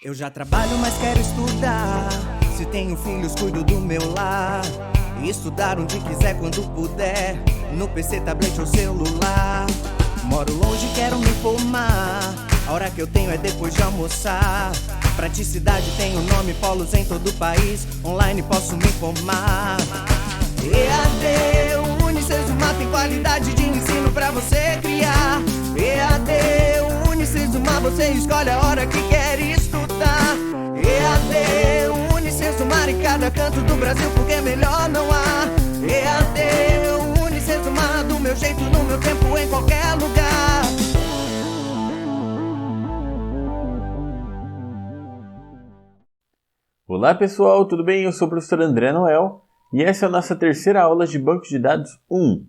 Eu já trabalho, mas quero estudar. Se tenho filhos, cuido do meu lar. E estudar onde quiser, quando puder. No PC, tablet ou celular. Moro longe, quero me formar. A hora que eu tenho é depois de almoçar. Praticidade tem o nome, polos em todo o país. Online posso me formar. EAD, Unicesumar tem qualidade de ensino pra você criar. EAD, Unicesumar, você escolhe a hora que quer estudar. EAD, Unicesumar em cada canto do Brasil, porque melhor não há. EAD, Unicesumar, do meu jeito, no meu tempo, em qualquer lugar. Olá pessoal, tudo bem? Eu sou o professor André Noel e essa é a nossa terceira aula de Banco de Dados 1.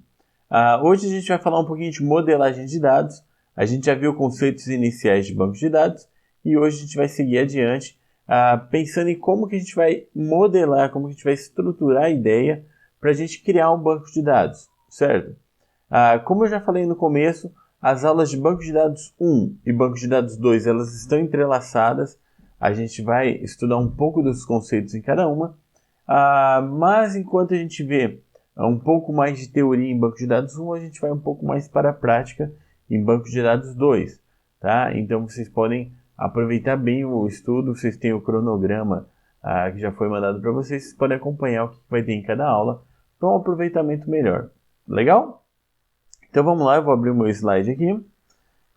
Hoje a gente vai falar um pouquinho de modelagem de dados. A gente já viu conceitos iniciais de banco de dados e hoje a gente vai seguir adiante pensando em como que a gente vai modelar, como que a gente vai estruturar a ideia para a gente criar um banco de dados, certo? Como eu já falei no começo, as aulas de banco de dados 1 e banco de dados 2 elas estão entrelaçadas. A gente vai estudar um pouco dos conceitos em cada uma, mas enquanto a gente vê um pouco mais de teoria em banco de dados 1, a gente vai um pouco mais para a prática em banco de dados 2. Tá? Então vocês podem aproveitar bem o estudo, vocês têm o cronograma que já foi mandado para vocês, vocês podem acompanhar o que vai ter em cada aula para um aproveitamento melhor. Legal? Então vamos lá, eu vou abrir o meu slide aqui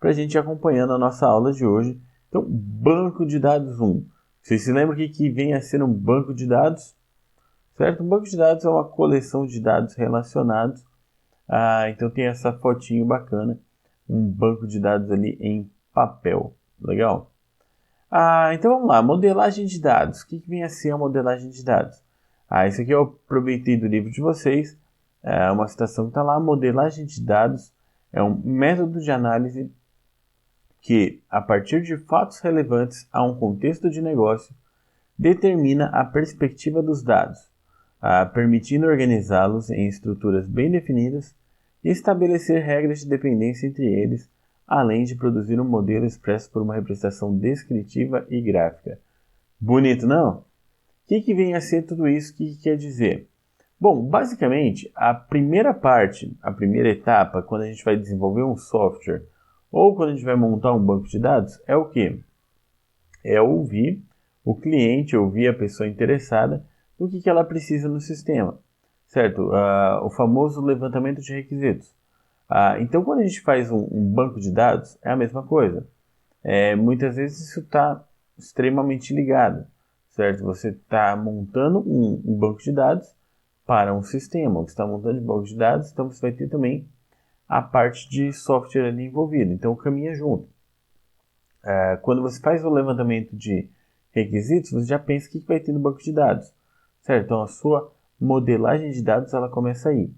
para a gente ir acompanhando a nossa aula de hoje. Então, banco de dados 1. Vocês se lembram o que vem a ser um banco de dados? Certo? Um banco de dados é uma coleção de dados relacionados. Então tem essa fotinho bacana. Um banco de dados ali em papel. Legal? Então vamos lá. Modelagem de dados. O que vem a ser a modelagem de dados? Isso aqui eu aproveitei do livro de vocês. Uma citação que está lá. Modelagem de dados é um método de análise que, a partir de fatos relevantes a um contexto de negócio, determina a perspectiva dos dados, permitindo organizá-los em estruturas bem definidas e estabelecer regras de dependência entre eles, além de produzir um modelo expresso por uma representação descritiva e gráfica. Bonito, não? O que vem a ser tudo isso? O que quer dizer? Bom, basicamente, a primeira parte, a primeira etapa, quando a gente vai desenvolver um software ou quando a gente vai montar um banco de dados, é o quê? É ouvir o cliente, ouvir a pessoa interessada no que ela precisa no sistema, certo? O famoso levantamento de requisitos. Então, quando a gente faz um banco de dados, é a mesma coisa. Muitas vezes isso está extremamente ligado, certo? Você está montando um banco de dados para um sistema. Você está montando um banco de dados, então você vai ter também a parte de software ali envolvida. Então, caminha junto. Quando você faz o levantamento de requisitos, você já pensa o que vai ter no banco de dados. Certo? Então, a sua modelagem de dados ela começa aí.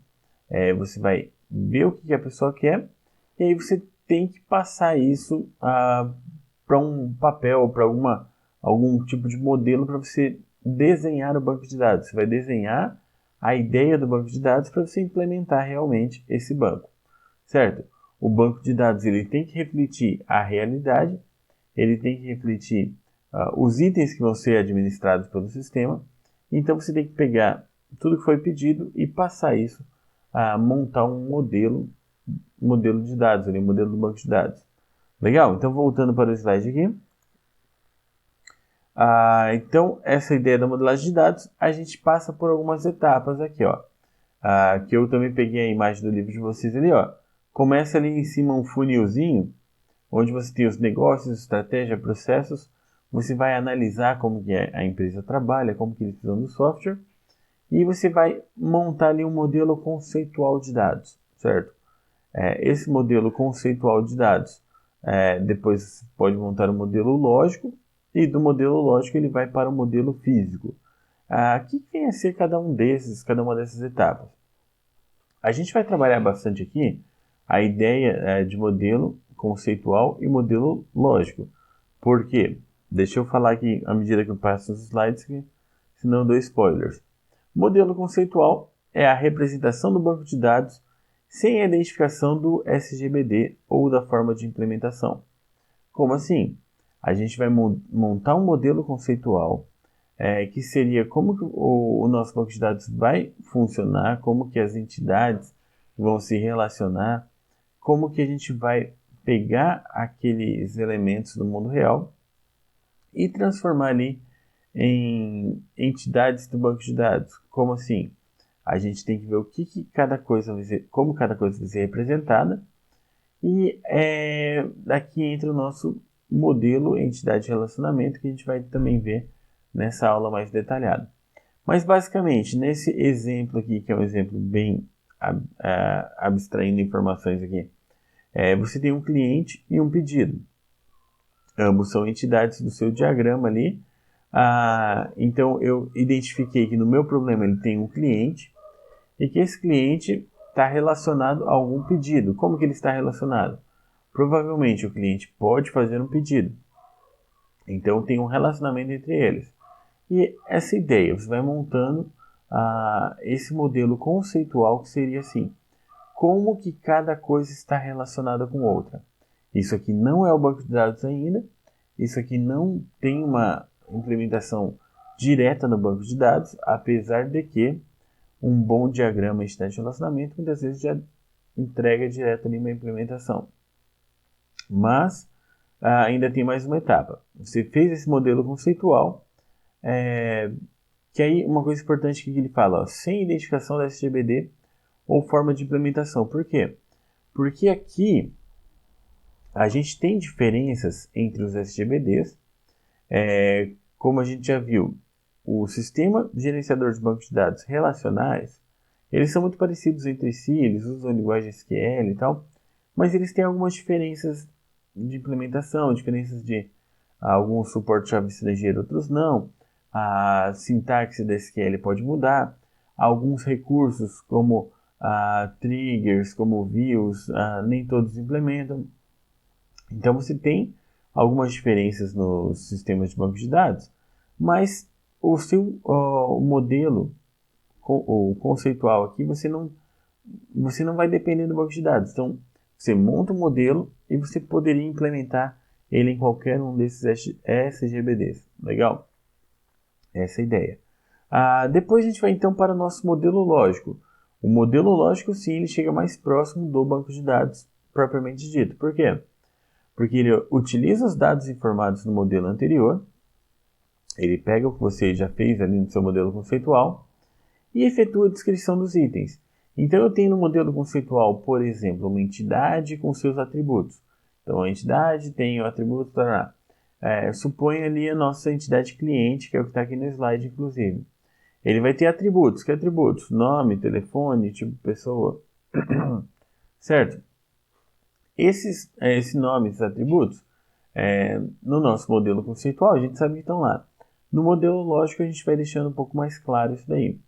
Você vai ver o que a pessoa quer e aí você tem que passar isso para um papel, para algum tipo de modelo para você desenhar o banco de dados. Você vai desenhar a ideia do banco de dados para você implementar realmente esse banco. Certo? O banco de dados ele tem que refletir a realidade, ele tem que refletir os itens que vão ser administrados pelo sistema. Então você tem que pegar tudo que foi pedido e passar isso a montar um modelo de dados, um modelo do banco de dados. Legal? Então voltando para o slide aqui. Então essa ideia da modelagem de dados, a gente passa por algumas etapas aqui, ó. Que eu também peguei a imagem do livro de vocês ali, ó. Começa ali em cima um funilzinho, onde você tem os negócios, estratégia, processos. Você vai analisar como que a empresa trabalha, como que eles precisam do software. E você vai montar ali um modelo conceitual de dados, certo? Esse modelo conceitual de dados, depois você pode montar um modelo lógico. E do modelo lógico ele vai para o modelo físico. O que vem a ser cada uma dessas etapas? A gente vai trabalhar bastante aqui a ideia de modelo conceitual e modelo lógico. Por quê? Deixa eu falar aqui à medida que eu passo os slides, senão eu dou spoilers. Modelo conceitual é a representação do banco de dados sem a identificação do SGBD ou da forma de implementação. Como assim? a gente vai montar um modelo conceitual que seria como que o nosso banco de dados vai funcionar, como que as entidades vão se relacionar, como que a gente vai pegar aqueles elementos do mundo real e transformar ali em entidades do banco de dados. Como assim? A gente tem que ver como cada coisa vai ser representada e daqui entra o nosso modelo entidade de relacionamento que a gente vai também ver nessa aula mais detalhada. Mas basicamente, nesse exemplo aqui, que é um exemplo bem abstraindo informações aqui, você tem um cliente e um pedido. Ambos são entidades do seu diagrama ali. Então, eu identifiquei que no meu problema ele tem um cliente e que esse cliente está relacionado a algum pedido. Como que ele está relacionado? Provavelmente o cliente pode fazer um pedido. Então, tem um relacionamento entre eles. E essa ideia, você vai montando esse modelo conceitual que seria assim. Como que cada coisa está relacionada com outra? Isso aqui não é o banco de dados ainda. Isso aqui não tem uma implementação direta no banco de dados, apesar de que um bom diagrama de entidade de relacionamento muitas vezes já entrega direto ali uma implementação. Mas ainda tem mais uma etapa. Você fez esse modelo conceitual, que aí uma coisa importante que ele fala, sem identificação da SGBD ou forma de implementação. Por quê? Porque aqui a gente tem diferenças entre os SGBDs, como a gente já viu, o sistema gerenciador de bancos de dados relacionais, eles são muito parecidos entre si, eles usam linguagem SQL e tal, mas eles têm algumas diferenças de implementação, diferenças de alguns suportes Java estrangeiro, outros não, a sintaxe da SQL pode mudar, alguns recursos como triggers, como views, nem todos implementam. Então você tem algumas diferenças nos sistemas de banco de dados, mas o seu modelo conceitual aqui, você não vai depender do banco de dados. Então, você monta um modelo e você poderia implementar ele em qualquer um desses SGBDs. Legal? Essa é a ideia. Depois a gente vai então para o nosso modelo lógico. O modelo lógico, sim, ele chega mais próximo do banco de dados propriamente dito. Por quê? Porque ele utiliza os dados informados no modelo anterior, ele pega o que você já fez ali no seu modelo conceitual e efetua a descrição dos itens. Então eu tenho no modelo conceitual, por exemplo, uma entidade com seus atributos. Então a entidade tem o atributo, suponha ali a nossa entidade cliente, que é o que está aqui no slide, inclusive. Ele vai ter atributos. Que atributos? Nome, telefone, tipo de pessoa. Certo? Esse nome, esses atributos, no nosso modelo conceitual, a gente sabe que estão lá. No modelo lógico, a gente vai deixando um pouco mais claro isso daí.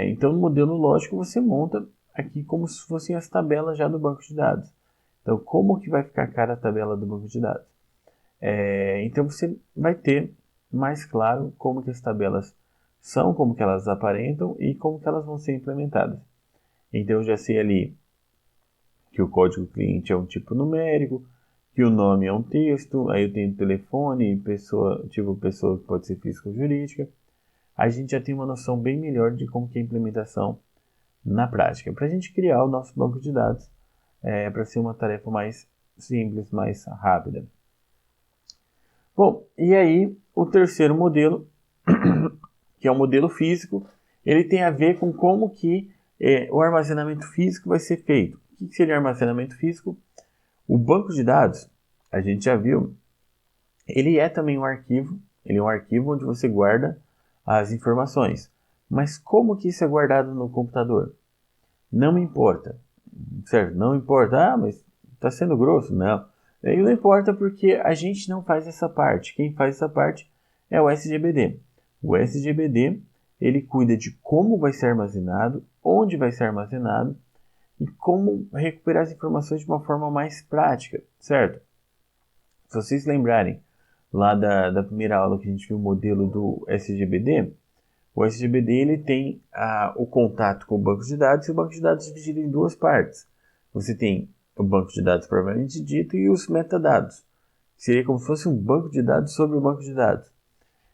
Então, no modelo lógico, você monta aqui como se fossem as tabelas já do banco de dados. Então, como que vai ficar cada tabela do banco de dados? Então, você vai ter mais claro como que as tabelas são, como que elas aparentam e como que elas vão ser implementadas. Então, eu já sei ali que o código cliente é um tipo numérico, que o nome é um texto, aí eu tenho telefone, pessoa que pode ser física ou jurídica. A gente já tem uma noção bem melhor de como que é a implementação na prática, para a gente criar o nosso banco de dados, para ser uma tarefa mais simples, mais rápida. Bom, e aí o terceiro modelo, que é o modelo físico, ele tem a ver com como que o armazenamento físico vai ser feito. O que seria armazenamento físico? O banco de dados, a gente já viu, ele é também um arquivo, ele é um arquivo onde você guarda as informações. Mas como que isso é guardado no computador? Não importa, certo? Não importa, mas está sendo grosso, não. Não importa porque a gente não faz essa parte. Quem faz essa parte é o SGBD. O SGBD, ele cuida de como vai ser armazenado, onde vai ser armazenado e como recuperar as informações de uma forma mais prática, certo? Se vocês lembrarem lá da primeira aula que a gente viu o modelo do SGBD, o SGBD ele tem o contato com o banco de dados e o banco de dados é dividido em duas partes. Você tem o banco de dados propriamente dito e os metadados, Seria como se fosse um banco de dados sobre o banco de dados.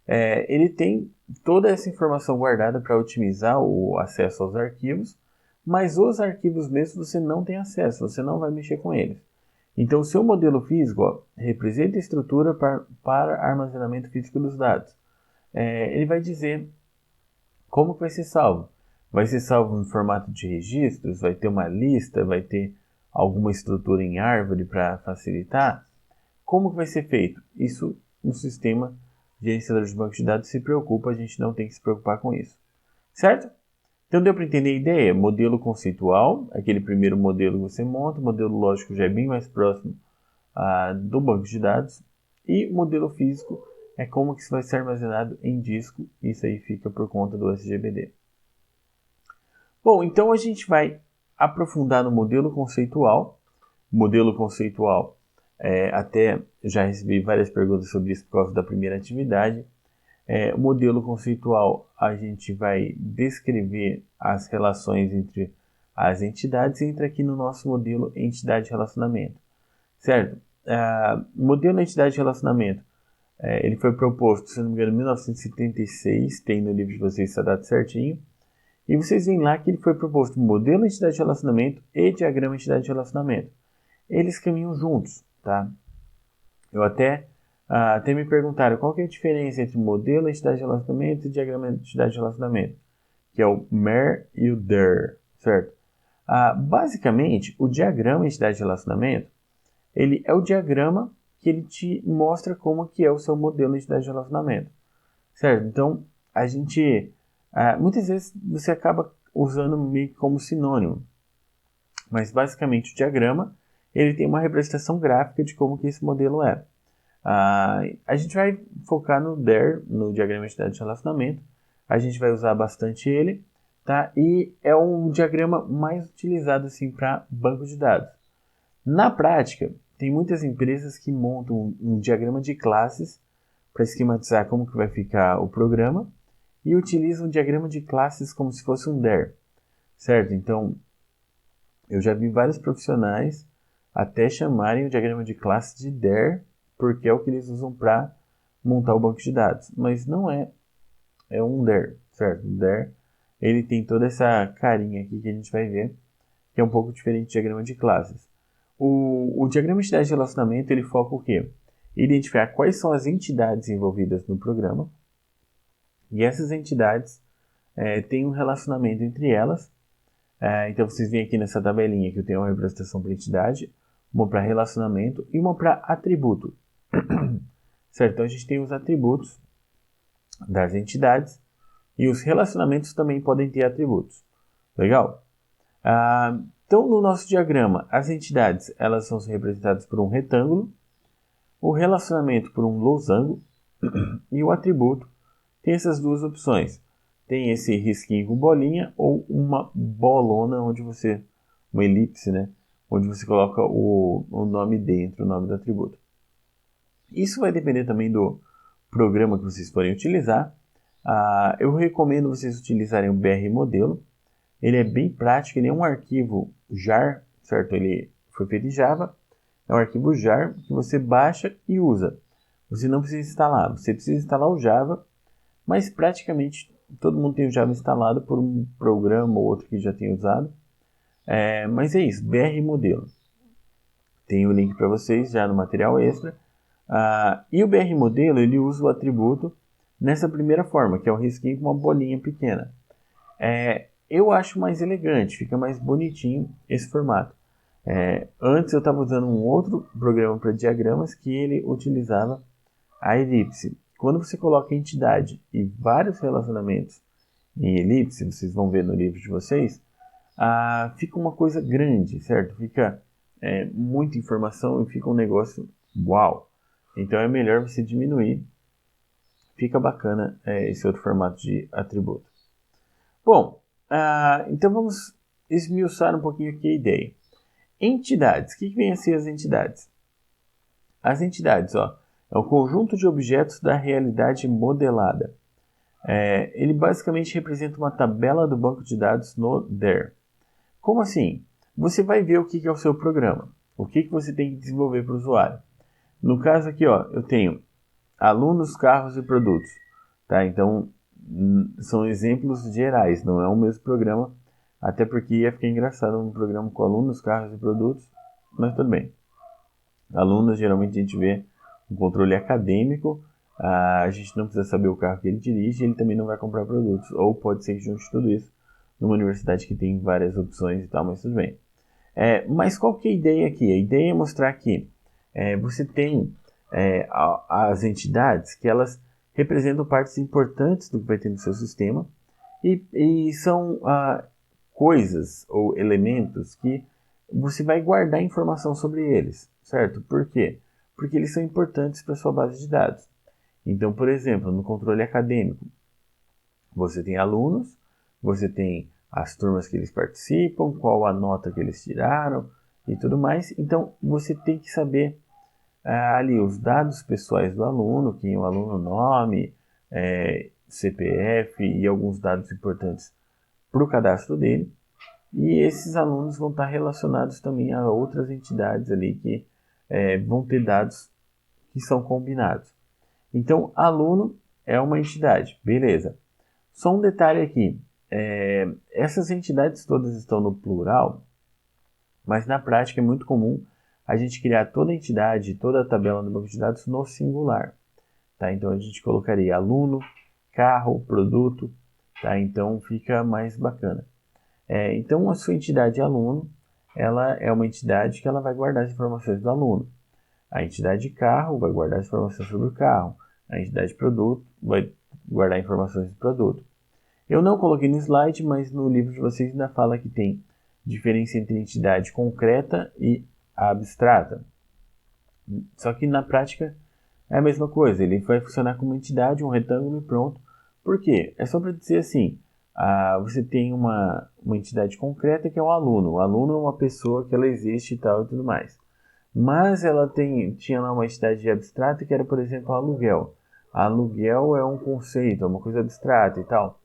Ele tem toda essa informação guardada para otimizar o acesso aos arquivos, mas os arquivos mesmos você não tem acesso, você não vai mexer com eles. Então, o seu modelo físico representa a estrutura para armazenamento físico dos dados. Ele vai dizer como que vai ser salvo. Vai ser salvo no formato de registros, vai ter uma lista, vai ter alguma estrutura em árvore para facilitar. Como que vai ser feito? Isso no sistema gerenciador de banco de dados se preocupa, a gente não tem que se preocupar com isso. Certo? Então deu para entender a ideia? Modelo conceitual, aquele primeiro modelo que você monta, o modelo lógico já é bem mais próximo do banco de dados, e modelo físico é como que isso vai ser armazenado em disco, isso aí fica por conta do SGBD. Bom, então a gente vai aprofundar no modelo conceitual. Modelo conceitual, até já recebi várias perguntas sobre isso por causa da primeira atividade. O modelo conceitual, a gente vai descrever as relações entre as entidades e entra aqui no nosso modelo entidade-relacionamento. Certo? O modelo entidade-relacionamento, ele foi proposto, se não me engano, em 1976, tem no livro de vocês essa data certinho. E vocês veem lá que ele foi proposto modelo entidade-relacionamento e diagrama entidade-relacionamento. Eles caminham juntos, tá? Eu até me perguntaram qual que é a diferença entre modelo entidade de relacionamento e diagrama entidade de relacionamento, que é o MER e o DER, certo? Basicamente, o diagrama entidade de relacionamento, ele é o diagrama que ele te mostra como que é o seu modelo entidade de relacionamento, certo? Então, a gente, muitas vezes você acaba usando meio que como sinônimo, mas basicamente o diagrama, ele tem uma representação gráfica de como que esse modelo é. A gente vai focar no DER, no diagrama de entidade de relacionamento. A gente vai usar bastante ele, tá? E é um diagrama mais utilizado assim para banco de dados. Na prática, tem muitas empresas que montam um diagrama de classes para esquematizar como que vai ficar o programa e utilizam um diagrama de classes como se fosse um DER, certo? Então, eu já vi vários profissionais até chamarem o diagrama de classe de DER, porque é o que eles usam para montar o banco de dados. Mas não é um DER, certo? O DER, ele tem toda essa carinha aqui que a gente vai ver, que é um pouco diferente do diagrama de classes. O diagrama de entidade de relacionamento, ele foca o quê? Identificar quais são as entidades envolvidas no programa, e essas entidades têm um relacionamento entre elas. Então vocês veem aqui nessa tabelinha que eu tenho uma representação para entidade, uma para relacionamento e uma para atributo. Certo? Então a gente tem os atributos das entidades e os relacionamentos também podem ter atributos. Legal? Então no nosso diagrama, as entidades elas são representadas por um retângulo, o relacionamento por um losango e o atributo tem essas duas opções. Tem esse risquinho com bolinha ou uma bolona uma elipse, né? Onde você coloca o nome dentro, o nome do atributo. Isso vai depender também do programa que vocês forem utilizar. Eu recomendo vocês utilizarem o BR Modelo. Ele é bem prático, ele é um arquivo JAR, certo? Ele foi feito em Java. É um arquivo JAR que você baixa e usa. Você não precisa instalar, você precisa instalar o Java, mas praticamente todo mundo tem o Java instalado por um programa ou outro que já tem usado. Mas é isso, BR Modelo. Tem o link para vocês já no material extra. E o BR Modelo, ele usa o atributo nessa primeira forma, que é o risquinho com uma bolinha pequena. Eu acho mais elegante, fica mais bonitinho esse formato. Antes eu estava usando um outro programa para diagramas que ele utilizava a elipse. Quando você coloca entidade e vários relacionamentos em elipse, vocês vão ver no livro de vocês, fica uma coisa grande, certo? Fica muita informação e fica um negócio uau! Então é melhor você diminuir. Fica bacana esse outro formato de atributo. Bom, então vamos esmiuçar um pouquinho aqui a ideia. Entidades. O que vem a ser as entidades? As entidades, é o conjunto de objetos da realidade modelada. Ele basicamente representa uma tabela do banco de dados no DER. Como assim? Você vai ver o que é o seu programa, o que você tem que desenvolver para o usuário. No caso aqui, ó, eu tenho alunos, carros e produtos. Tá? Então, são exemplos gerais, não é o mesmo programa, até porque ia ficar engraçado um programa com alunos, carros e produtos, mas tudo bem. Alunos, geralmente a gente vê um controle acadêmico, a gente não precisa saber o carro que ele dirige, ele também não vai comprar produtos, ou pode ser que junte tudo isso numa universidade que tem várias opções e tal, mas tudo bem. Mas qual que é a ideia aqui? A ideia é mostrar que você tem as entidades que elas representam partes importantes do que vai ter no seu sistema e são coisas ou elementos que você vai guardar informação sobre eles, certo? Por quê? Porque eles são importantes para a sua base de dados. Então, por exemplo, no controle acadêmico, você tem alunos, você tem as turmas que eles participam, qual a nota que eles tiraram e tudo mais. Então, você tem que saber ali os dados pessoais do aluno, quem é o aluno, nome, CPF e alguns dados importantes para o cadastro dele. E esses alunos vão estar relacionados também a outras entidades ali que vão ter dados que são combinados. Então, aluno é uma entidade, beleza. Só um detalhe aqui, essas entidades todas estão no plural, mas na prática é muito comum a gente criar toda a entidade, toda a tabela do banco de dados no singular. Tá? Então a gente colocaria aluno, carro, produto, tá? Então fica mais bacana. Então a sua entidade aluno, ela é uma entidade que ela vai guardar as informações do aluno. A entidade carro vai guardar as informações sobre o carro. A entidade produto vai guardar informações do produto. Eu não coloquei no slide, mas no livro de vocês ainda fala que tem diferença entre entidade concreta e abstrata. Só que na prática é a mesma coisa. Ele vai funcionar como entidade, um retângulo e pronto. Por quê? É só para dizer assim, você tem uma entidade concreta que é o aluno. O aluno é uma pessoa que ela existe e tal e tudo mais. Mas ela tinha lá uma entidade abstrata que era, por exemplo, o aluguel. Aluguel é um conceito, é uma coisa abstrata e tal.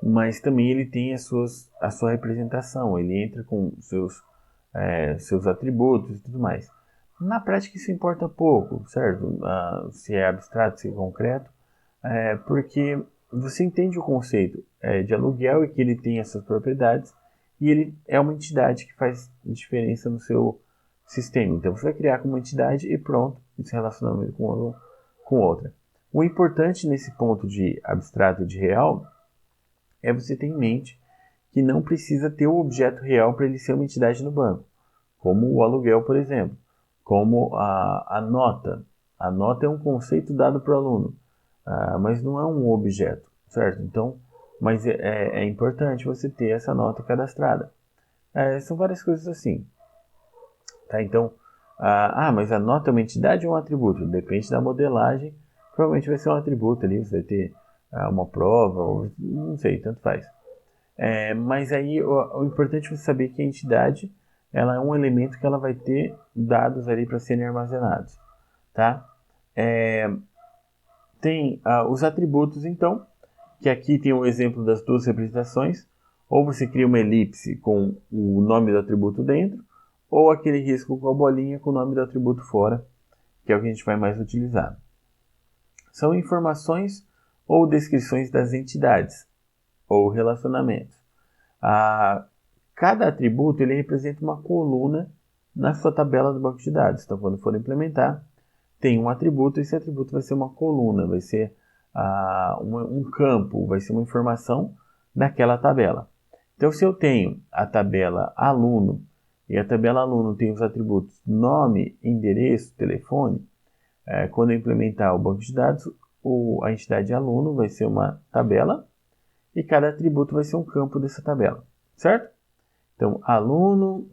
Mas também ele tem a sua representação, ele entra com seus atributos e tudo mais. Na prática isso importa pouco, certo? Se é abstrato, se é concreto, porque você entende o conceito de aluguel e que ele tem essas propriedades e ele é uma entidade que faz diferença no seu sistema. Então você vai criar como entidade e pronto, esse relacionamento com outra. O importante nesse ponto de abstrato e de real é você ter em mente que não precisa ter o objeto real para ele ser uma entidade no banco, como o aluguel, por exemplo, como a nota. A nota é um conceito dado para o aluno, mas não é um objeto, certo? Então, mas é importante você ter essa nota cadastrada. São várias coisas assim. Tá? Então, mas a nota é uma entidade ou um atributo? Depende da modelagem. Provavelmente vai ser um atributo ali, você vai ter uma prova, ou não sei, tanto faz. Mas aí o importante é você saber que a entidade ela é um elemento que ela vai ter dados ali para serem armazenados. Tá? Tem os atributos, então, que aqui tem um exemplo das duas representações. Ou você cria uma elipse com o nome do atributo dentro, ou aquele risco com a bolinha com o nome do atributo fora, que é o que a gente vai mais utilizar. São informações ou descrições das entidades ou relacionamentos. Cada atributo ele representa uma coluna na sua tabela do banco de dados. Então, quando for implementar, tem um atributo, esse atributo vai ser uma coluna, vai ser um campo, vai ser uma informação daquela tabela. Então, se eu tenho a tabela aluno, e a tabela aluno tem os atributos nome, endereço, telefone, quando eu implementar o banco de dados, a entidade aluno vai ser uma tabela e cada atributo vai ser um campo dessa tabela, certo? Então, aluno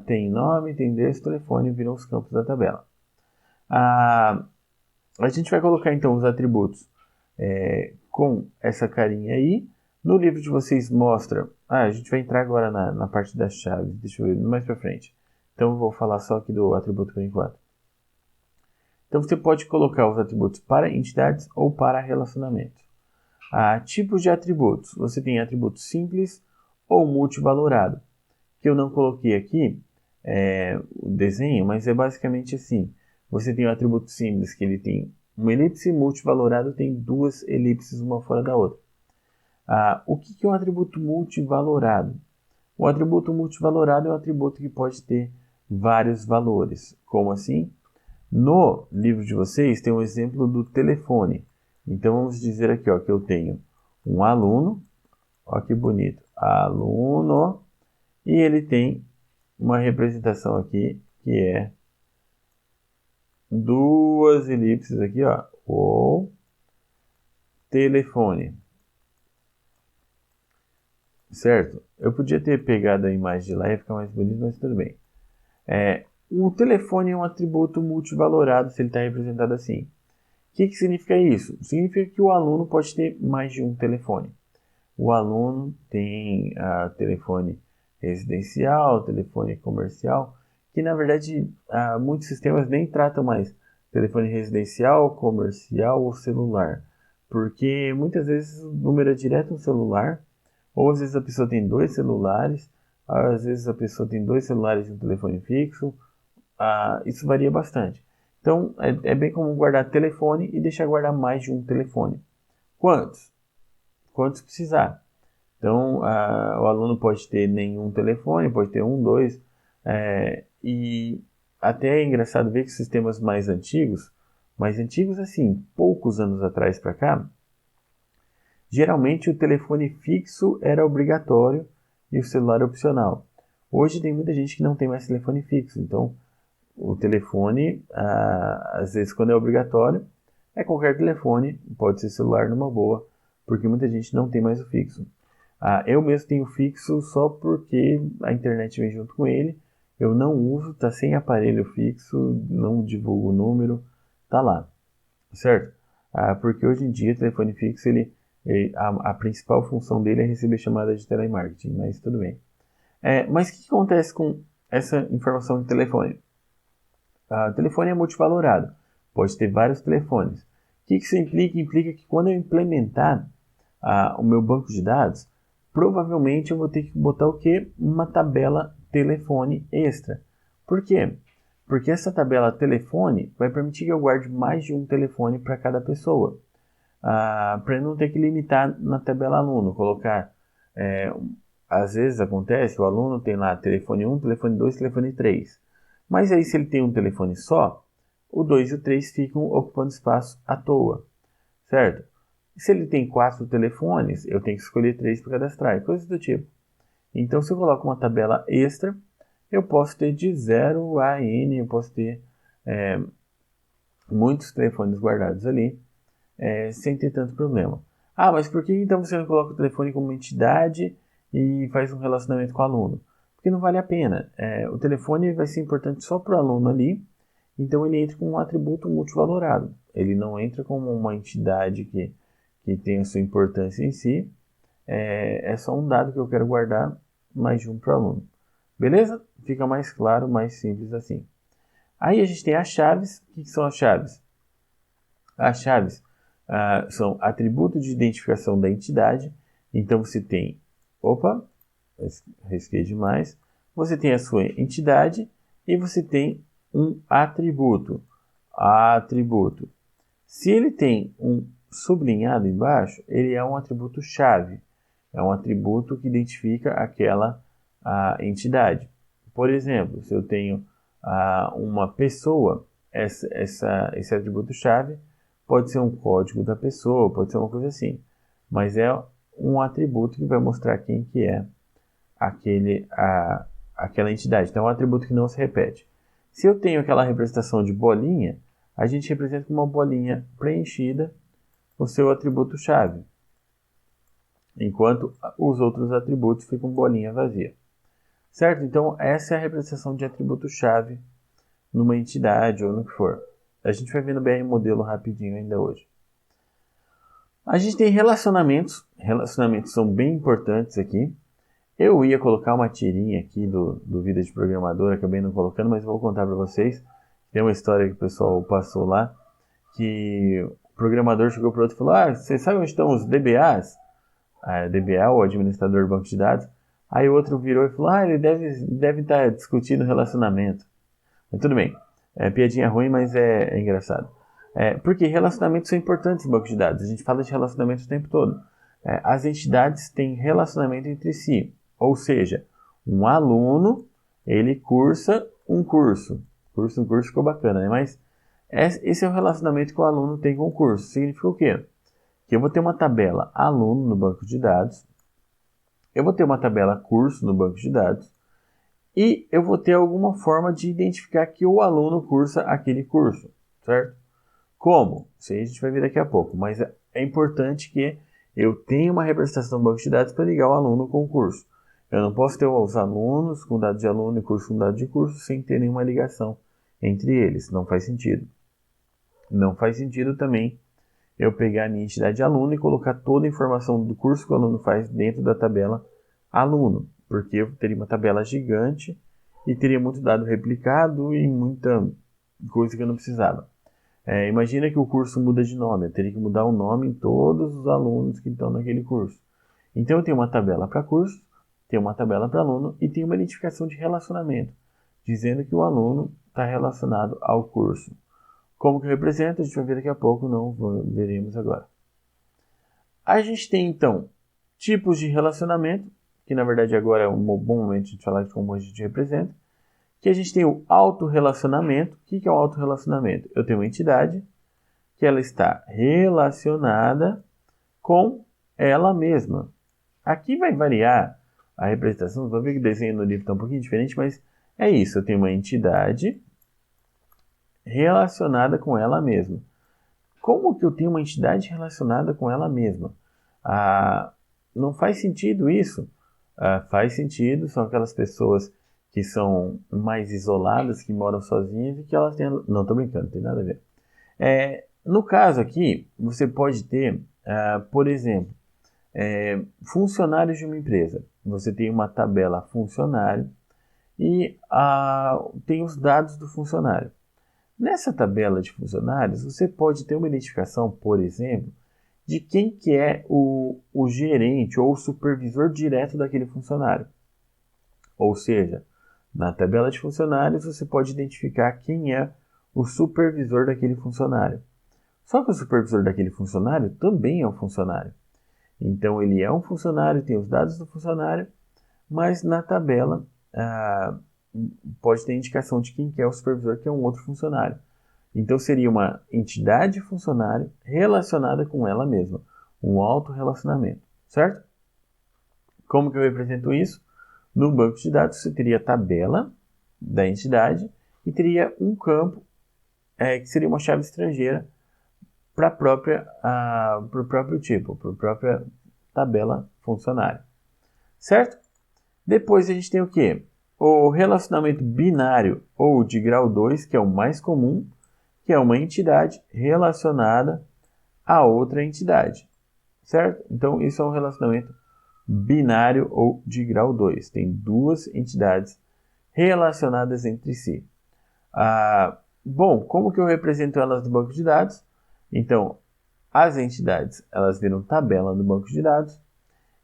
tem nome, tem endereço, telefone, viram os campos da tabela. A gente vai colocar então os atributos com essa carinha aí. No livro de vocês mostra... a gente vai entrar agora na parte das chaves. Deixa eu ver mais para frente. Então eu vou falar só aqui do atributo por enquanto. Então você pode colocar os atributos para entidades ou para relacionamentos. Tipos de atributos. Você tem atributo simples ou multivalorado. Que eu não coloquei aqui o desenho, mas é basicamente assim. Você tem o atributo simples, que ele tem uma elipse, multivalorado tem duas elipses, uma fora da outra. O que é um atributo multivalorado? O atributo multivalorado é um atributo que pode ter vários valores. Como assim? No livro de vocês tem um exemplo do telefone. Então vamos dizer aqui que eu tenho um aluno, olha que bonito, aluno, e ele tem uma representação aqui que é duas elipses aqui, ou telefone. Certo? Eu podia ter pegado a imagem de lá e ia ficar mais bonito, mas tudo bem. O telefone é um atributo multivalorado se ele está representado assim. O que significa isso? Significa que o aluno pode ter mais de um telefone. O aluno tem telefone residencial, telefone comercial, que na verdade muitos sistemas nem tratam mais telefone residencial, comercial ou celular. Porque muitas vezes o número é direto no celular, ou às vezes a pessoa tem dois celulares, às vezes a pessoa tem dois celulares e um telefone fixo. Isso varia bastante. Então, é bem comum guardar telefone e deixar guardar mais de um telefone. Quantos? Quantos precisar. Então, o aluno pode ter nenhum telefone, pode ter um, dois. E até é engraçado ver que sistemas mais antigos assim, poucos anos atrás para cá, geralmente o telefone fixo era obrigatório e o celular opcional. Hoje tem muita gente que não tem mais telefone fixo, então o telefone, às vezes quando é obrigatório, é qualquer telefone, pode ser celular numa boa, porque muita gente não tem mais o fixo. Eu mesmo tenho fixo só porque a internet vem junto com ele, eu não uso, está sem aparelho fixo, não divulgo o número, tá lá, certo? Porque hoje em dia o telefone fixo, a principal função dele é receber chamadas de telemarketing, mas tudo bem. Mas o que acontece com essa informação de telefone? O telefone é multivalorado, pode ter vários telefones. O que isso implica? Implica que quando eu implementar o meu banco de dados, provavelmente eu vou ter que botar o quê? Uma tabela telefone extra. Por quê? Porque essa tabela telefone vai permitir que eu guarde mais de um telefone para cada pessoa. Para não ter que limitar na tabela aluno, colocar... às vezes acontece, o aluno tem lá telefone 1, telefone 2, telefone 3. Mas aí se ele tem um telefone só, o 2 e o 3 ficam ocupando espaço à toa, certo? Se ele tem 4 telefones, eu tenho que escolher 3 para cadastrar, coisas do tipo. Então se eu coloco uma tabela extra, eu posso ter de 0 a N, eu posso ter muitos telefones guardados ali, sem ter tanto problema. Mas por que então você não coloca o telefone como entidade e faz um relacionamento com o aluno? Porque não vale a pena. O telefone vai ser importante só para o aluno ali, então ele entra com um atributo multivalorado. Ele não entra como uma entidade que tem a sua importância em si. É só um dado que eu quero guardar, mais de um para o aluno. Beleza? Fica mais claro, mais simples assim. Aí a gente tem as chaves. O que são as chaves? As chaves são atributos de identificação da entidade. Então você tem... Opa! Risquei demais. Você tem a sua entidade e você tem um atributo. Atributo. Se ele tem um sublinhado embaixo, ele é um atributo chave. É um atributo que identifica aquela entidade. Por exemplo, se eu tenho uma pessoa, esse atributo chave pode ser um código da pessoa, pode ser uma coisa assim. Mas é um atributo que vai mostrar quem que é aquela entidade. Então é um atributo que não se repete. Se eu tenho aquela representação de bolinha, a gente representa com uma bolinha preenchida o seu atributo chave, enquanto os outros atributos ficam bolinha vazia. Certo? Então essa é a representação de atributo chave numa entidade ou no que for. A gente vai ver no BR Modelo rapidinho ainda hoje. A gente tem relacionamentos. Relacionamentos são bem importantes aqui. Eu ia colocar uma tirinha aqui do Vida de Programador, acabei não colocando, mas vou contar para vocês. Tem uma história que o pessoal passou lá, que o programador chegou para o outro e falou: você sabe onde estão os DBAs? DBA, o administrador do banco de dados. Aí o outro virou e falou: ele deve estar discutindo relacionamento. Mas tudo bem. É piadinha ruim, mas é engraçado. Porque relacionamentos são importantes em banco de dados. A gente fala de relacionamento o tempo todo. As entidades têm relacionamento entre si. Ou seja, um aluno, ele cursa um curso. Cursa um curso ficou bacana, né? Mas esse é o relacionamento que o aluno tem com o curso. Significa o quê? Que eu vou ter uma tabela aluno no banco de dados, eu vou ter uma tabela curso no banco de dados, e eu vou ter alguma forma de identificar que o aluno cursa aquele curso, certo? Como? Isso aí a gente vai ver daqui a pouco, mas é importante que eu tenha uma representação no banco de dados para ligar o aluno com o curso. Eu não posso ter os alunos com dados de aluno e curso com dados de curso sem ter nenhuma ligação entre eles. Não faz sentido. Não faz sentido também eu pegar a minha entidade de aluno e colocar toda a informação do curso que o aluno faz dentro da tabela aluno, porque eu teria uma tabela gigante e teria muito dado replicado e muita coisa que eu não precisava. Imagina que o curso muda de nome, eu teria que mudar o nome em todos os alunos que estão naquele curso. Então eu tenho uma tabela para curso, tenho uma tabela para aluno e tenho uma identificação de relacionamento, dizendo que o aluno está relacionado ao curso. Como que eu represento? A gente vai ver daqui a pouco, não veremos agora. A gente tem então tipos de relacionamento, que na verdade agora é um bom momento de falar de como a gente representa. Que a gente tem o autorrelacionamento. O que é o autorrelacionamento? Eu tenho uma entidade que ela está relacionada com ela mesma. Aqui vai variar a representação. Vou ver que o desenho no livro está um pouquinho diferente, mas é isso. Eu tenho uma entidade relacionada com ela mesma. Como que eu tenho uma entidade relacionada com ela mesma? Não faz sentido isso. Faz sentido, são aquelas pessoas que são mais isoladas, que moram sozinhas e que elas têm... Não, estou brincando, não tem nada a ver. No caso aqui, você pode ter, por exemplo, funcionários de uma empresa. Você tem uma tabela funcionário e tem os dados do funcionário. Nessa tabela de funcionários, você pode ter uma identificação, por exemplo, de quem que é o gerente ou o supervisor direto daquele funcionário. Ou seja, na tabela de funcionários, você pode identificar quem é o supervisor daquele funcionário. Só que o supervisor daquele funcionário também é um funcionário. Então, ele é um funcionário, tem os dados do funcionário, mas na tabela pode ter indicação de quem que é o supervisor, que é um outro funcionário. Então, seria uma entidade funcionário relacionada com ela mesma. Um autorrelacionamento, certo? Como que eu represento isso? No banco de dados, você teria a tabela da entidade e teria um campo que seria uma chave estrangeira para o próprio tipo, para a própria tabela funcionária. Certo? Depois a gente tem o quê? O relacionamento binário ou de grau 2, que é o mais comum, que é uma entidade relacionada a outra entidade. Certo? Então, isso é um relacionamento binário ou de grau 2. Tem duas entidades relacionadas entre si. Bom, como que eu represento elas no banco de dados? Então, as entidades, elas viram tabela no banco de dados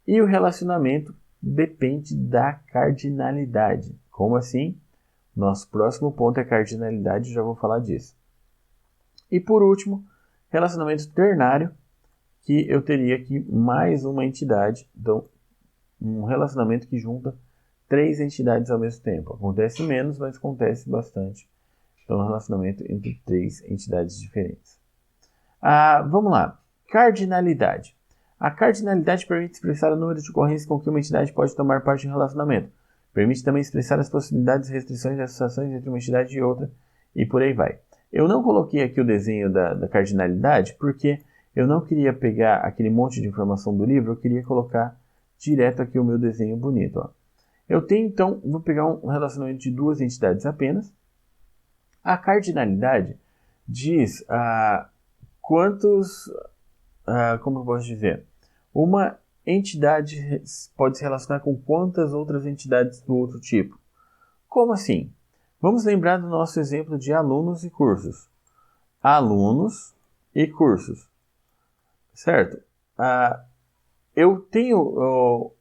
e o relacionamento depende da cardinalidade. Como assim? Nosso próximo ponto é cardinalidade, já vou falar disso. E por último, relacionamento ternário, que eu teria aqui mais uma entidade, então um relacionamento que junta 3 entidades ao mesmo tempo. Acontece menos, mas acontece bastante. Então, um relacionamento entre 3 entidades diferentes. Vamos lá. Cardinalidade. A cardinalidade permite expressar o número de ocorrências com que uma entidade pode tomar parte em um relacionamento. Permite também expressar as possibilidades, restrições e associações entre uma entidade e outra, e por aí vai. Eu não coloquei aqui o desenho da cardinalidade, porque eu não queria pegar aquele monte de informação do livro, eu queria colocar direto aqui o meu desenho bonito. Ó. Eu tenho, então, vou pegar um relacionamento de 2 entidades apenas. A cardinalidade diz quantos, como eu posso dizer, uma entidade pode se relacionar com quantas outras entidades do outro tipo. Como assim? Vamos lembrar do nosso exemplo de alunos e cursos. Alunos e cursos. Certo? Eu tenho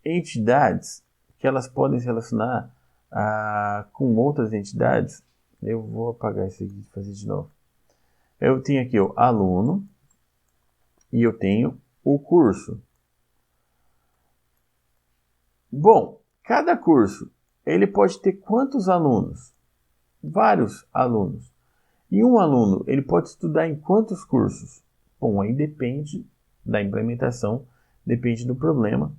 entidades que elas podem se relacionar com outras entidades Eu vou apagar isso aqui e fazer de novo. Eu tenho aqui o aluno e eu tenho o curso. Bom, cada curso ele pode ter quantos alunos? Vários alunos. E um aluno ele pode estudar em quantos cursos? Bom, aí depende da implementação, depende do problema,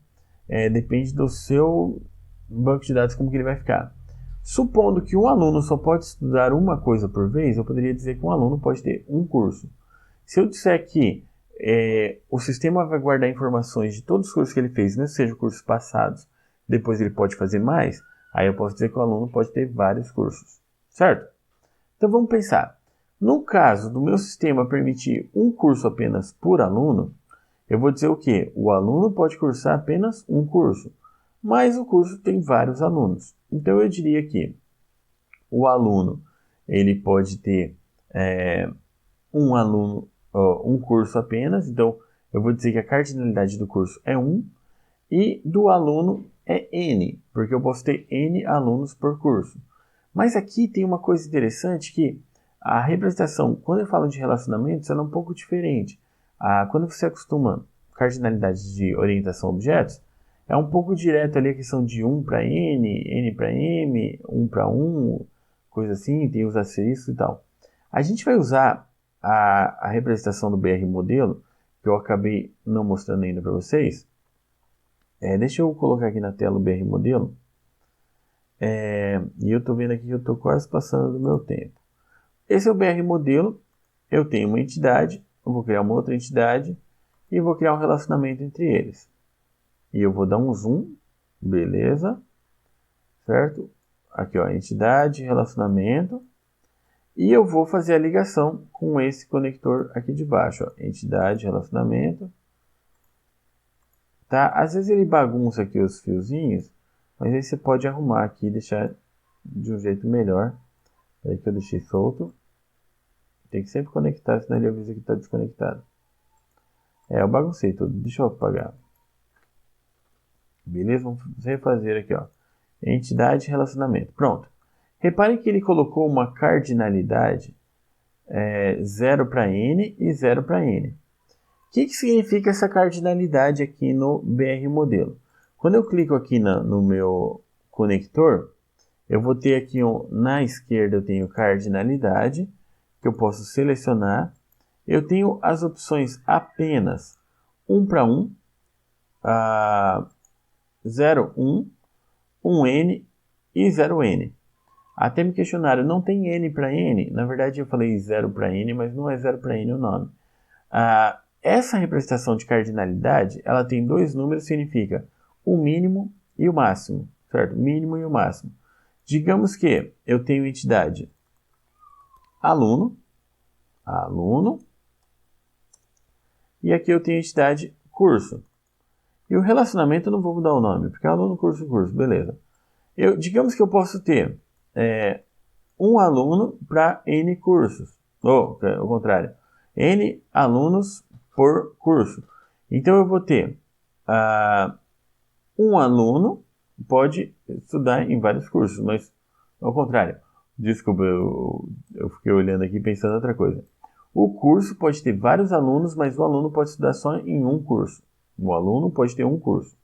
depende do seu banco de dados, como que ele vai ficar. Supondo que um aluno só pode estudar uma coisa por vez, eu poderia dizer que um aluno pode ter um curso. Se eu disser que o sistema vai guardar informações de todos os cursos que ele fez, mesmo sejam cursos passados, depois ele pode fazer mais, aí eu posso dizer que o aluno pode ter vários cursos, certo? Então vamos pensar. No caso do meu sistema permitir um curso apenas por aluno, eu vou dizer o quê? O aluno pode cursar apenas um curso, mas o curso tem vários alunos. Então eu diria que o aluno ele pode ter um aluno, um curso apenas. Então eu vou dizer que a cardinalidade do curso é 1 e do aluno é N, porque eu posso ter N alunos por curso. Mas aqui tem uma coisa interessante que a representação, quando eu falo de relacionamentos, ela é um pouco diferente. Quando você acostuma cardinalidade de orientação a objetos, é um pouco direto ali a questão de 1 para N, N para M, 1 para 1, coisa assim, tem os asteriscos e tal. A gente vai usar a representação do BR modelo, que eu acabei não mostrando ainda para vocês. Deixa eu colocar aqui na tela o BR modelo. E eu estou vendo aqui que eu estou quase passando do meu tempo. Esse é o BR modelo. Eu tenho uma entidade, eu vou criar uma outra entidade e vou criar um relacionamento entre eles. E eu vou dar um zoom, beleza, certo? Aqui, ó, entidade, relacionamento. E eu vou fazer a ligação com esse conector aqui de baixo, ó, entidade, relacionamento. Tá? Às vezes ele bagunça aqui os fiozinhos, mas aí você pode arrumar aqui e deixar de um jeito melhor. Aí que eu deixei solto. Tem que sempre conectar, senão ele avisa que está desconectado. Eu baguncei tudo. Deixa eu apagar. Beleza? Vamos refazer aqui, ó. Entidade e relacionamento. Pronto. Reparem que ele colocou uma cardinalidade 0 para N e 0 para N. O que significa essa cardinalidade aqui no BR modelo? Quando eu clico aqui no meu conector, eu vou ter aqui na esquerda eu tenho cardinalidade, que eu posso selecionar. Eu tenho as opções apenas 1 para 1, 0, 1, 1N e 0N. Até me questionaram, não tem N para N? Na verdade eu falei 0 para N, mas não é 0 para N o nome. Essa representação de cardinalidade, ela tem dois números, significa o mínimo e o máximo, certo? Mínimo e o máximo. Digamos que eu tenho entidade aluno, e aqui eu tenho entidade curso. E o relacionamento eu não vou mudar o nome, porque é aluno, curso, beleza. Digamos que eu posso ter um aluno para N cursos, ou ao contrário, N alunos por curso. Então eu vou ter um aluno pode estudar em vários cursos, mas ao contrário. Desculpa, eu fiquei olhando aqui pensando em outra coisa. O curso pode ter vários alunos, mas o aluno pode estudar só em um curso. O aluno pode ter um curso,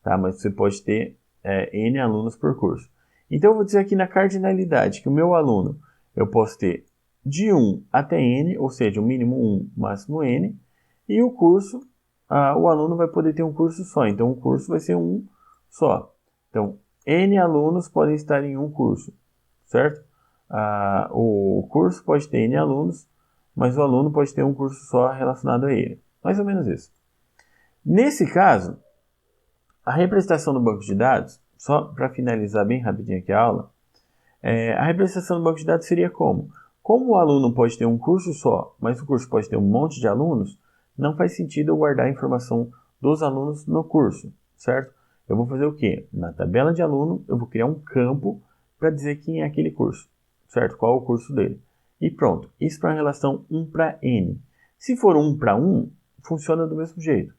tá? Mas você pode ter N alunos por curso. Então eu vou dizer aqui na cardinalidade que o meu aluno eu posso ter de 1 até N, ou seja, o mínimo 1, máximo N, e o curso, o aluno vai poder ter um curso só, então o curso vai ser um só. Então, N alunos podem estar em um curso, certo? O curso pode ter N alunos, mas o aluno pode ter um curso só relacionado a ele. Mais ou menos isso. Nesse caso, a representação do banco de dados, só para finalizar bem rapidinho aqui a aula, a representação do banco de dados seria como? Como o aluno pode ter um curso só, mas o curso pode ter um monte de alunos, não faz sentido eu guardar a informação dos alunos no curso, certo? Eu vou fazer o quê? Na tabela de aluno, eu vou criar um campo para dizer quem é aquele curso, certo? Qual é o curso dele. E pronto. Isso para a relação 1 para N. Se for 1 para 1, funciona do mesmo jeito.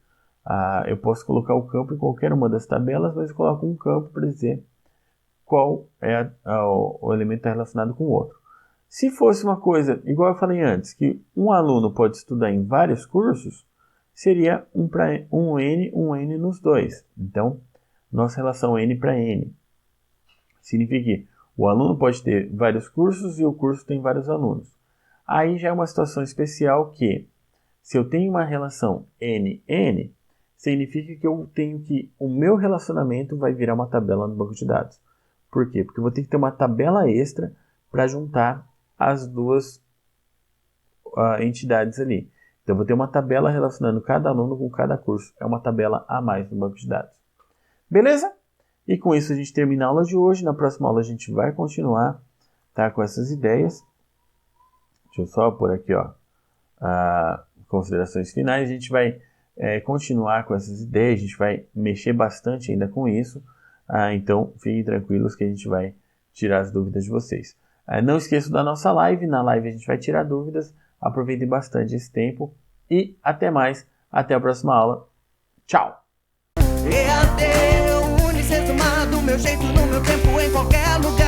Eu posso colocar o campo em qualquer uma das tabelas, mas eu coloco um campo para dizer qual é o elemento que está relacionado com o outro. Se fosse uma coisa, igual eu falei antes, que um aluno pode estudar em vários cursos, seria um N nos dois. Então, nossa relação N para N significa que o aluno pode ter vários cursos e o curso tem vários alunos. Aí já é uma situação especial que, se eu tenho uma relação N, significa que eu tenho que o meu relacionamento vai virar uma tabela no banco de dados. Por quê? Porque eu vou ter que ter uma tabela extra para juntar as duas entidades ali. Então, eu vou ter uma tabela relacionando cada aluno com cada curso. É uma tabela a mais no banco de dados. Beleza? E com isso a gente termina a aula de hoje. Na próxima aula a gente vai continuar, tá, com essas ideias. Deixa eu só pôr aqui, considerações finais. A gente vai continuar com essas ideias. A gente vai mexer bastante ainda com isso. Então, fiquem tranquilos que a gente vai tirar as dúvidas de vocês. Não esqueçam da nossa live. Na live a gente vai tirar dúvidas. Aproveitem bastante esse tempo. E até mais. Até a próxima aula. Tchau! EAD, Unicesumado, meu jeito, no meu tempo, em qualquer lugar.